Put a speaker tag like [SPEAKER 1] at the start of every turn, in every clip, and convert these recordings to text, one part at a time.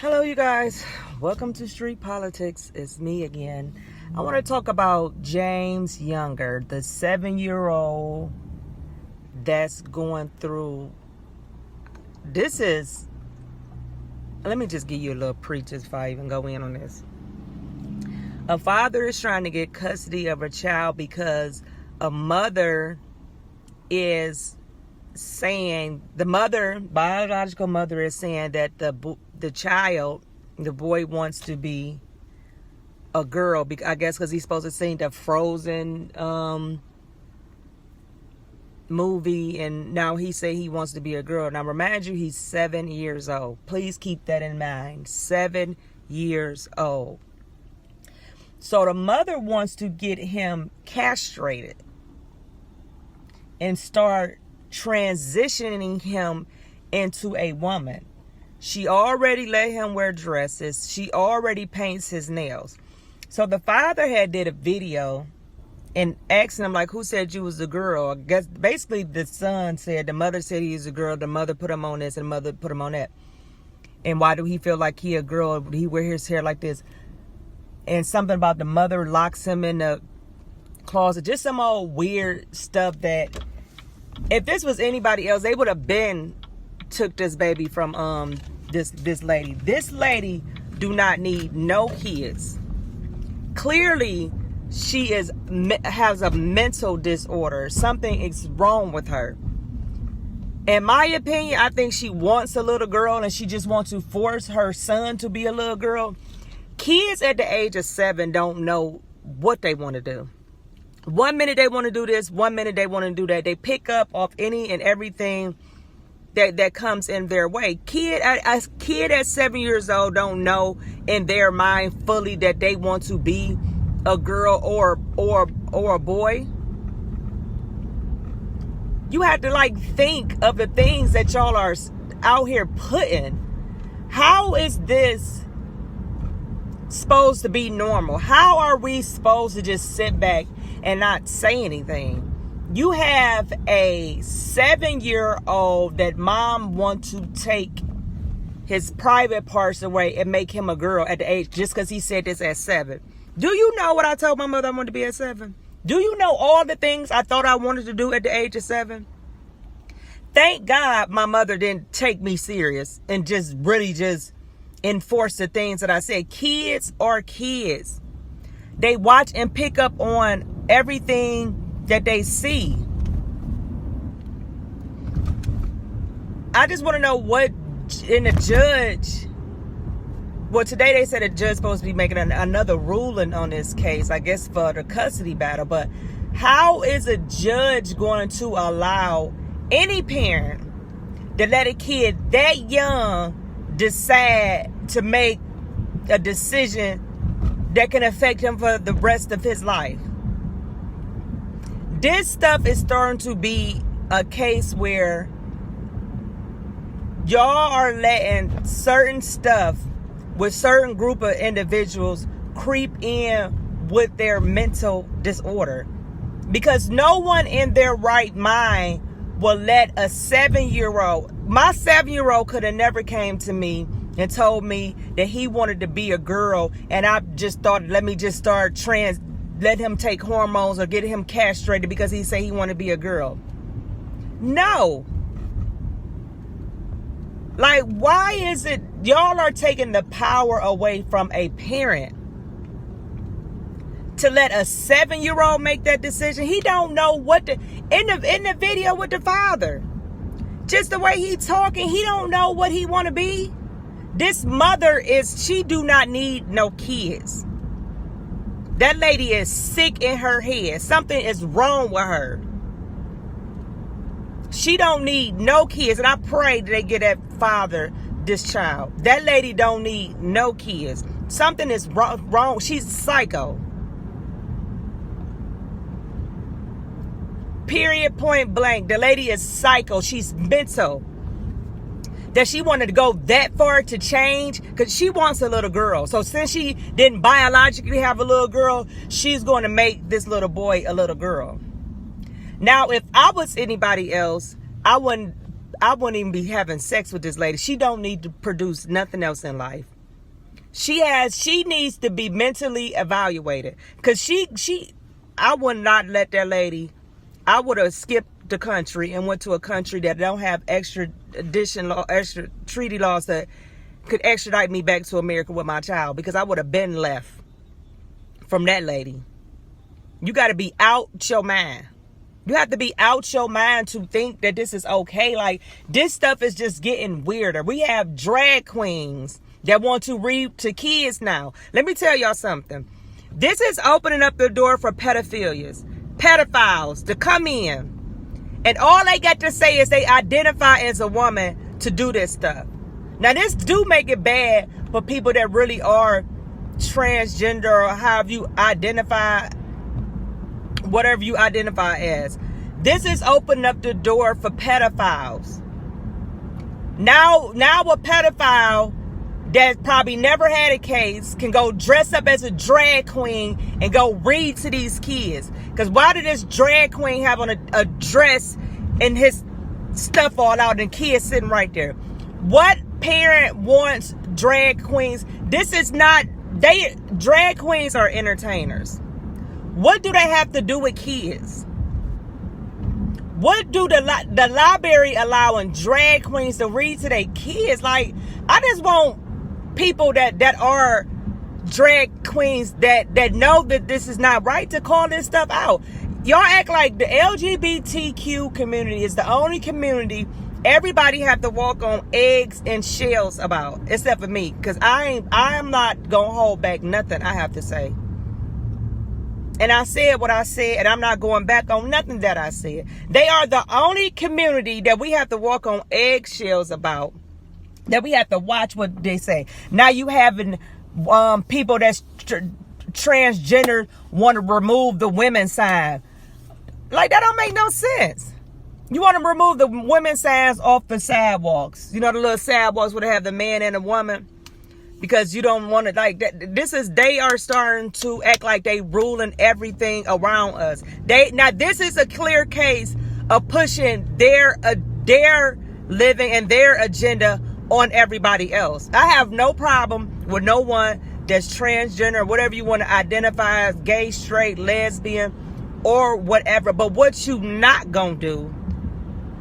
[SPEAKER 1] Hello, you guys. Welcome to Street Politics. It's me again. I want to talk about James Younger, the 7-year-old that's going through. Let me just give you a little preach if I even go in on this. A father is trying to get custody of a child because a mother is saying, biological mother is saying that the boy wants to be a girl, I guess because he's supposed to sing the Frozen movie, and now he say he wants to be a girl. Now remind you, he's 7 years old. Please keep that in mind. 7 years old. So the mother wants to get him castrated and start transitioning him into a woman. She already let him wear dresses. She already paints his nails. So the father had did a video and asking him, like, who said you was a girl? I guess basically the son said, the mother said he was a girl. The mother put him on this and the mother put him on that. And why do he feel like he a girl? He wear his hair like this. And something about the mother locks him in the closet. Just some old weird stuff that if this was anybody else, they would have been took this baby from this lady. This lady do not need no kids. Clearly, she has a mental disorder. Something is wrong with her. In my opinion, I think she wants a little girl and she just wants to force her son to be a little girl. Kids at the age of 7 don't know what they want to do. 1 minute they want to do this, 1 minute they want to do that. They pick up off any and everything that comes in their way. A kid at 7 years old don't know in their mind fully that they want to be a girl or a boy. You have to think of the things that y'all are out here putting. How is this supposed to be normal? How are we supposed to just sit back and not say anything? You have a 7-year-old that mom wants to take his private parts away and make him a girl at the age, just because he said this at 7. Do you know what I told my mother I wanted to be at 7? Do you know all the things I thought I wanted to do at the age of 7? Thank God my mother didn't take me serious and just really just enforce the things that I said. Kids are kids. They watch and pick up on everything that they see. I just want to know what in the judge. Well, today they said the judge supposed to be making another ruling on this case, I guess for the custody battle. But how is a judge going to allow any parent to let a kid that young decide to make a decision that can affect him for the rest of his life? This stuff is starting to be a case where y'all are letting certain stuff with certain group of individuals creep in with their mental disorder, because no one in their right mind will let a 7-year-old. My 7-year-old could have never came to me and told me that he wanted to be a girl, and I just thought, let me just start let him take hormones or get him castrated because he said he wanted to be a girl. No. Why is it y'all are taking the power away from a parent to let a 7-year-old make that decision? He don't know what in the video with the father, just the way he talking, he don't know what he want to be. This mother she do not need no kids. That lady is sick in her head. Something is wrong with her. She don't need no kids. And I pray that they get that father this child. That lady don't need no kids. Something is wrong. She's psycho. Period, point blank. The lady is psycho. She's mental. That she wanted to go that far to change, because she wants a little girl. So since she didn't biologically have a little girl, she's going to make this little boy a little girl. Now, if I was anybody else, I wouldn't I wouldn't even be having sex with this lady. She don't need to produce nothing else in life. She needs to be mentally evaluated. Because I would not let that lady, I would have skipped the country and went to a country that don't have extra treaty laws that could extradite me back to America with my child, because I would have been left from that lady. You got to be out your mind. You have to be out your mind to think that this is okay. Like, this stuff is just getting weirder. We have drag queens that want to read to kids now. Let me tell y'all something. This is opening up the door for pedophiles to come in. And all they got to say is they identify as a woman to do this stuff. Now, this do make it bad for people that really are transgender, or however you identify, whatever you identify as. This is opening up the door for pedophiles. Now a pedophile that probably never had a case can go dress up as a drag queen and go read to these kids. Because why did this drag queen have on a dress and his stuff all out and kids sitting right there? What parent wants drag queens? This is not, drag queens are entertainers. What do they have to do with kids? What do the library allowing drag queens to read to their kids? Like, I just want people that are drag queens that know that this is not right to call this stuff out. Y'all act like the LGBTQ community is the only community everybody have to walk on eggs and shells about, except for me, because I am not gonna hold back nothing I have to say. And I said what I said, and I'm not going back on nothing that I said. They are the only community that we have to walk on eggshells about, that we have to watch what they say. Now you having people that's transgender want to remove the women's sign. Like, that don't make no sense. You want to remove the women's signs off the sidewalks. You know, the little sidewalks where they have the man and the woman. Because you don't want to, like, they are starting to act like they ruling everything around us. Now this is a clear case of pushing their living and their agenda on everybody else. I have no problem with no one that's transgender, whatever you want to identify as, gay, straight, lesbian, or whatever. But what you not gonna do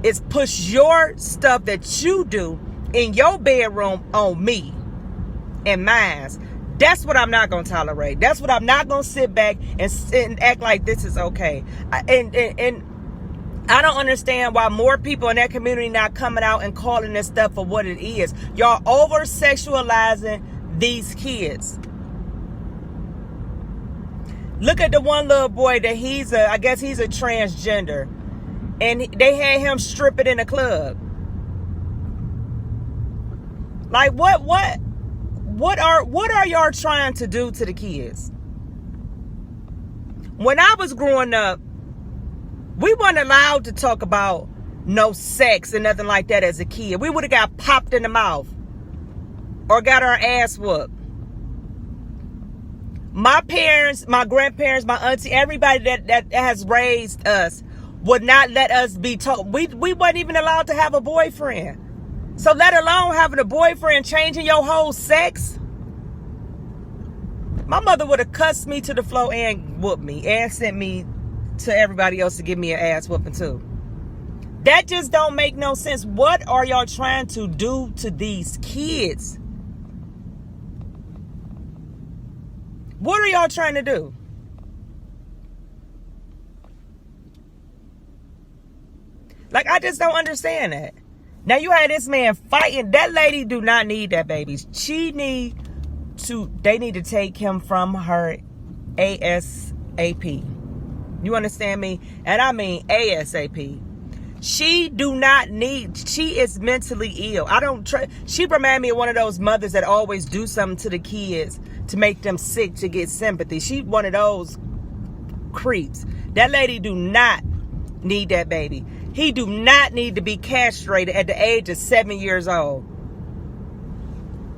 [SPEAKER 1] is push your stuff that you do in your bedroom on me and mine. That's what I'm not going to tolerate. That's what I'm not going to sit back and act like this is okay. And I don't understand why more people in that community not coming out and calling this stuff for what it is. Y'all over-sexualizing these kids. Look at the one little boy that I guess he's a transgender. And they had him stripping in a club. Like, what are y'all trying to do to the kids? When I was growing up, we weren't allowed to talk about no sex and nothing like that as a kid. We would have got popped in the mouth or got our ass whooped. My parents, my grandparents, my auntie, everybody that has raised us would not let us be told. We weren't even allowed to have a boyfriend. So let alone having a boyfriend, changing your whole sex. My mother would have cussed me to the floor and whooped me and sent me to everybody else to give me an ass whooping too. That just don't make no sense. What are y'all trying to do to these kids? What are y'all trying to do? Like, I just don't understand that. Now you had this man fighting. That lady do not need that baby. They need to take him from her ASAP. You understand me? And I mean ASAP. She is mentally ill. She remind me of one of those mothers that always do something to the kids to make them sick to get sympathy. She one of those creeps. That lady do not need that baby. He do not need to be castrated at the age of 7 years old.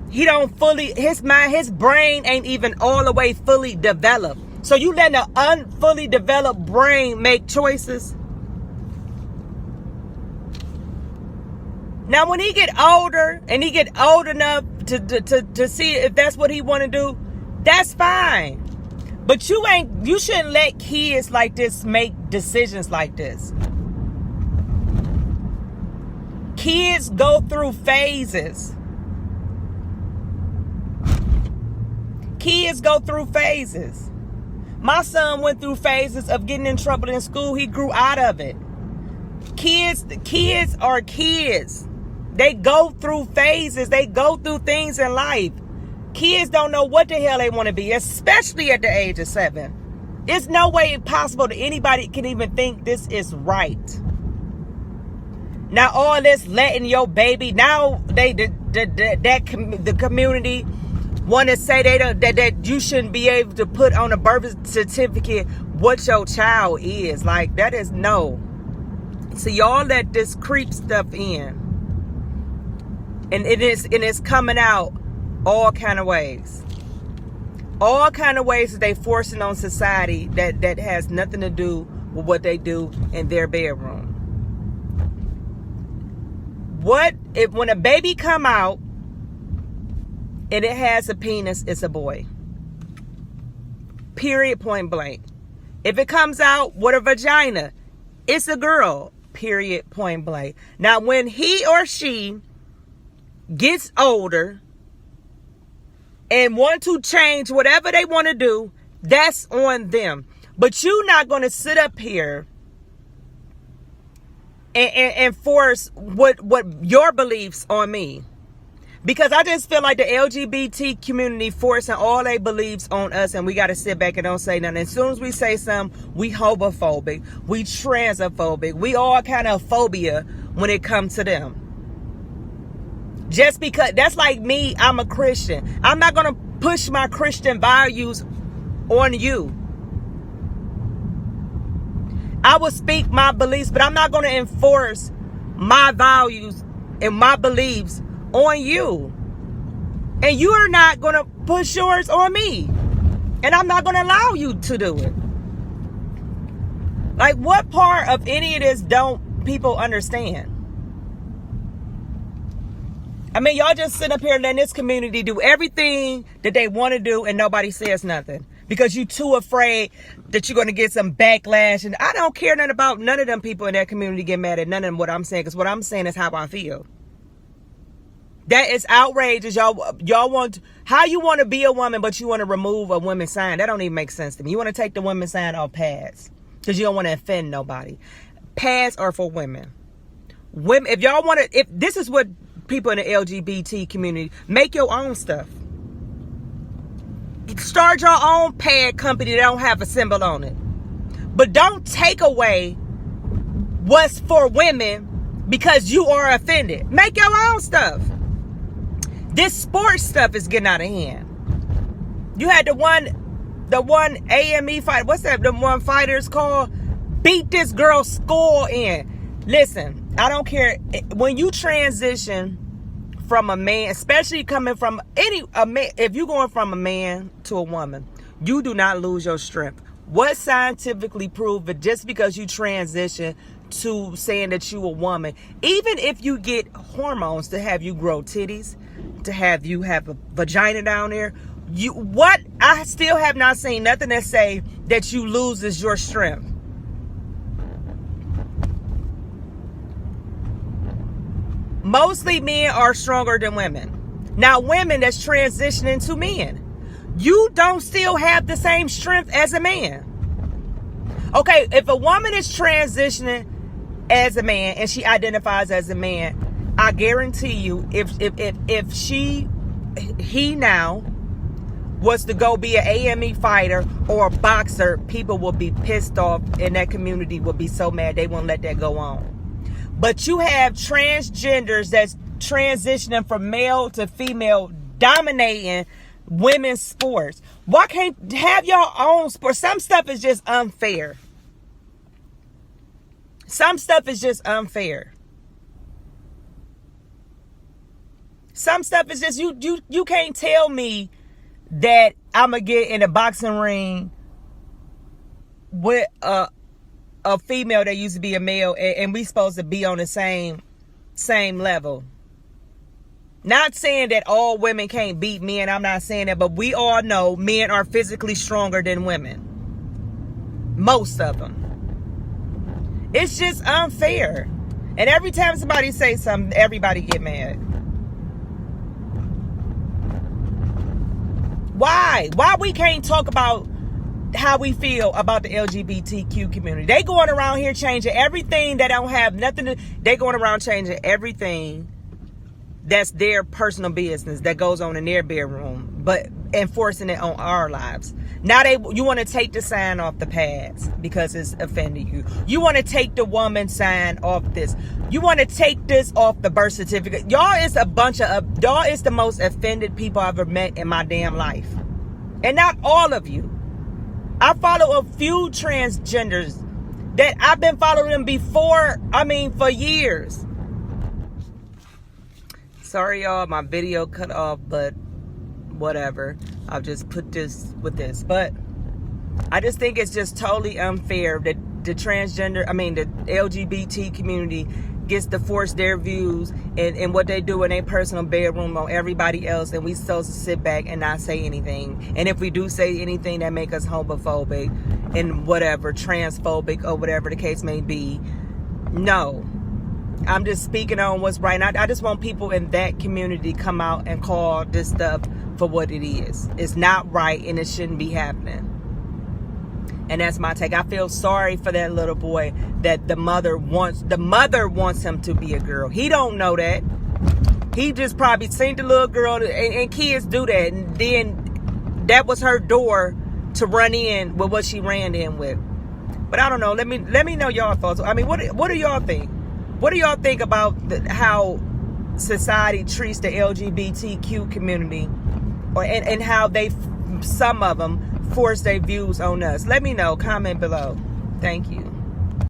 [SPEAKER 1] He don't his brain ain't even all the way fully developed. So you letting an unfully developed brain make choices? Now, when he get older and he get old enough to see if that's what he want to do, that's fine. But you shouldn't let kids like this make decisions like this. Kids go through phases. Kids go through phases. My son went through phases of getting in trouble in school. He grew out of it. Kids are kids. They go through phases. They go through things in life. Kids don't know what the hell they want to be, especially at the age of 7. It's no way possible that anybody can even think this is right. Now all this letting your baby, now the community want to say that you shouldn't be able to put on a birth certificate what your child is. Like, that is no. So y'all let this creep stuff in. And it's coming out all kind of ways. All kind of ways that they forcing on society that has nothing to do with what they do in their bedroom. What if when a baby come out and it has a penis, it's a boy. Period, point blank. If it comes out with a vagina, it's a girl. Period, point blank. Now, when he or she gets older and want to change whatever they want to do, that's on them. But you're not going to sit up here and force what your beliefs on me. Because I just feel like the LGBT community forcing all their beliefs on us, and we got to sit back and don't say nothing. As soon as we say something, we homophobic, we transphobic, we all kind of phobia when it comes to them. Just because, that's like me, I'm a Christian. I'm not going to push my Christian values on you. I will speak my beliefs, but I'm not going to enforce my values and my beliefs on you. And you are not going to push yours on me. And I'm not going to allow you to do it. Like, what part of any of this don't people understand? I mean, y'all just sit up here and letting this community do everything that they want to do and nobody says nothing. Because you too afraid that you're going to get some backlash. And I don't care nothing about none of them people in that community get mad at none of them what I'm saying. Because what I'm saying is how I feel. That is outrageous. Y'all want, how you want to be a woman, but you want to remove a woman's sign. That don't even make sense to me. You want to take the women's sign off pads because you don't want to offend nobody. Pads are for women. Women, if y'all want to, if this is what people in the LGBT community, make your own stuff. Start your own pad company that don't have a symbol on it. But don't take away what's for women because you are offended. Make your own stuff. This sports stuff is getting out of hand. You had the one AME fight. What's that? The one fighter's called beat this girl's skull in. Listen, I don't care when you transition from a man, especially coming from a man. If you're going from a man to a woman, you do not lose your strength. What scientifically proved it? Just because you transition to saying that you a woman, even if you get hormones to have you grow titties, to have you have a vagina down there, I still have not seen nothing that say that you loses your strength. Mostly men are stronger than women. Now women that's transitioning to men, you don't still have the same strength as a man. Okay, if a woman is transitioning as a man and she identifies as a man, I guarantee you, if he now was to go be an AME fighter or a boxer, people will be pissed off and that community will be so mad they won't let that go on. But you have transgenders that's transitioning from male to female, dominating women's sports. Why can't have your own sport? Some stuff is just unfair. Some stuff is just unfair. Some stuff is just you can't tell me that I'm gonna get in a boxing ring with a female that used to be a male and we supposed to be on the same same level. Not saying that all women can't beat men. I'm not saying that, but we all know men are physically stronger than women. Most of them. It's just unfair. And every time somebody says something, everybody get mad. Why? Why we can't talk about how we feel about the LGBTQ community? They going around here changing everything that don't have nothing to... They going around changing everything that's their personal business that goes on in their bedroom, but enforcing it on our lives. Now you want to take the sign off the pads because it's offending you. You want to take the woman sign off this. You want to take this off the birth certificate. Y'all is a bunch of... Y'all is the most offended people I've ever met in my damn life. And not all of you. I follow a few transgenders that I've been following them before, for years. Sorry, y'all, my video cut off, but whatever. I'll just put this with this. But I just think it's just totally unfair that the LGBT community gets to force their views and what they do in their personal bedroom on everybody else, and we supposed to sit back and not say anything. And if we do say anything that make us homophobic and whatever, transphobic or whatever the case may be, no. I'm just speaking on what's right. And I just want people in that community to come out and call this stuff for what it is. It's not right and it shouldn't be happening. And that's my take. I feel sorry for that little boy that the mother wants him to be a girl. He don't know that. He just probably seen the little girl, and kids do that. And then that was her door to run in with what she ran in with. But I don't know. Let me know y'all thoughts. What do y'all think? What do y'all think about how society treats the LGBTQ community, and how some of them force their views on us? Let me know. Comment below. Thank you.